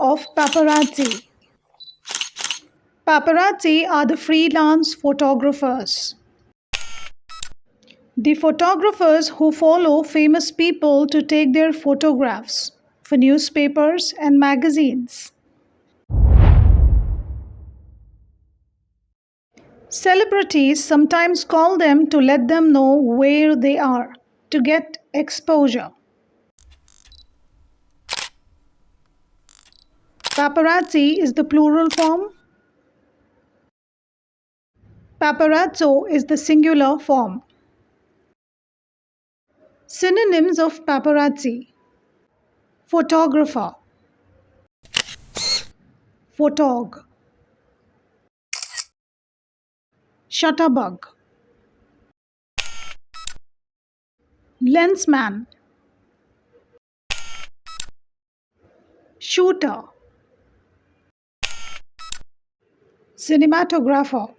of paparazzi. Paparazzi are the freelance photographers. The photographers who follow famous people to take their photographs for newspapers and magazines. Celebrities sometimes call them to let them know where they are, to get exposure. Paparazzi is the plural form. Paparazzo is the singular form. Synonyms of paparazzi: photographer, Photog, Shutterbug, Lensman, shooter, cinematographer.